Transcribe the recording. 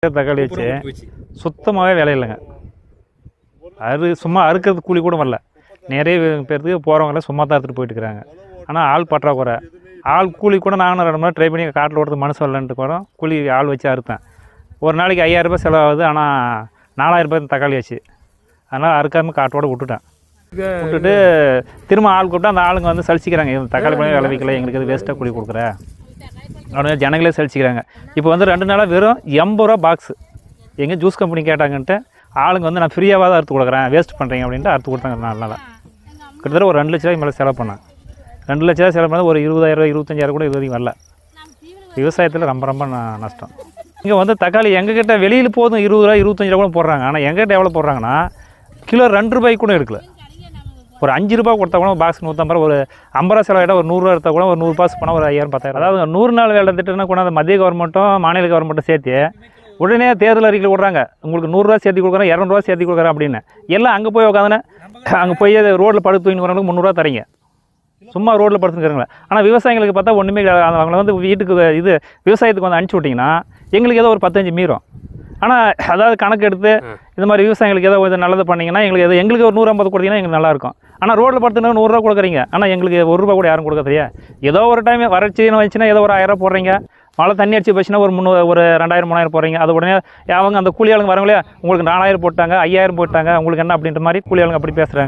தக்காளி வச்சு சுத்தமாகவே வேலை இல்லைங்க. அது சும்மா அறுக்கிறது கூலி கூட வரல. நிறைய பேருக்கு போகிறவங்களாம் சும்மா தான் எடுத்துகிட்டு போயிட்டு இருக்கிறாங்க. ஆனால் ஆள் பற்றாக்குறை. ஆள் கூலி கூட நானும் 2 மணி நேரம் ட்ரை பண்ணி காட்டில் ஓடுறது மனசு வரலன்ட்டு கூட கூலி ஆள் வச்சு அறுப்பேன். ஒரு நாளைக்கு 5000 ரூபாய் செலவாகுது. ஆனால் 4000 ரூபாய் தக்காளி ஆச்சு. அதனால் அறுக்காமல் காட்டோடு விட்டுட்டு திரும்ப ஆள் கூப்பிட்டு அந்த ஆளுங்க வந்து சலிச்சிக்கிறாங்க. தக்காளி பழம் விளைவிக்கல, எங்களுக்கு இது வேஸ்ட்டாக கூலி கொடுக்குற அப்படின்னு ஜனங்களே சலிச்சிக்கிறாங்க. இப்போ வந்து 2 நாளாக வெறும் 80 ரூபா பாக்ஸு. எங்கே ஜூஸ் கம்பெனி கேட்டாங்கன்ட்டு ஆளுங்க வந்து நான் ஃப்ரீயாக தான் அறுத்து கொடுக்குறேன், வேஸ்ட் பண்ணுறீங்க அப்படின்ட்டு அறுத்து கொடுத்தாங்க 4 நாளாக. கிட்டத்தட்ட ஒரு 2 லட்ச ரூபாய்க்கு மேலே செலவு பண்ணேன். 2 லட்ச ரூபா செலவு பண்ணால் ஒரு 20,000 25,000 கூட இது வரைக்கும் வரல. விவசாயத்தில் ரொம்ப நஷ்டம். இங்கே வந்து தக்காளி எங்ககிட்ட வெளியில் போதும் 20 ரூபா 25 ரூபா கூட போடுறாங்க. ஆனால் எங்ககிட்ட எவ்வளோ போடுறாங்கன்னா கிலோ 2 ரூபாய்க்கு கூட எடுக்கல. ஒரு 5 ரூபா கொடுத்தா கூட பாக்ஸ் 150 ரூபா, ஒரு 50 ரூபா செலவாயிட்டா ஒரு 100 ரூபா எடுத்தால் கூட ஒரு 100 பாக்ஸ் போனால் ஒரு 5000 10,000. அதாவது 100 நாள் வேலை திட்டம்னா கூட அந்த மத்திய கவர்மெண்ட்டும் மாநில கவர்மெண்ட்டும் சேர்த்து உடனே தேர்தல் அறிக்கையில் விடுறாங்க, உங்களுக்கு 100 ரூபா சேர்த்து கொடுக்குறேன், 200 ரூபா சேர்த்து கொடுக்குறேன் அப்படின்னு. எல்லாம் அங்கே போய் உட்காந்துன்னு அங்கே போய் ரோட்டில் படுத்து தூங்கி வரவங்களுக்கு 300 ரூபா தரீங்க, சும்மா ரோட்டில் படுத்துக்கிறீங்களா. ஆனால் விவசாயிகளுக்கு பார்த்தா ஒன்றுமே அவங்கள வந்து வீட்டுக்கு இது விவசாயத்துக்கு வந்து அனுப்பிச்சி விட்டிங்கன்னா எங்களுக்கு ஏதோ ஒரு 15 மீறும். ஆனால் அதாவது கணக்கு எடுத்து இந்த மாதிரி விவசாயிகளுக்கு ஏதோ இது நல்லது பண்ணிங்கன்னா எங்களுக்கு ஒரு 150 கொடுத்தீங்கன்னா எங்களுக்கு நல்லாயிருக்கும். ஆனால் ரோட்டில் படுத்துனா 100 ரூபா கொடுக்குறீங்க, ஆனால் எங்களுக்கு 1 ரூபா கூட யாரும் கொடுக்க தெரியா. ஏதோ ஒரு டைம் வறட்சின்னு வச்சுன்னா ஏதோ ஒரு 1000 ரூபா போடுறீங்க, மழை தண்ணி அடிச்சு போச்சுன்னா ஒரு 2000 3000 போடுறீங்க. அது உடனே அவங்க அந்த கூலி ஆளுங்க வரவங்களே உங்களுக்கு 4000 போட்டாங்க 5000 போட்டாங்க உங்களுக்கு என்ன அப்படின்ற மாதிரி கூலி ஆளுங்க அப்படி பேசுகிறாங்க.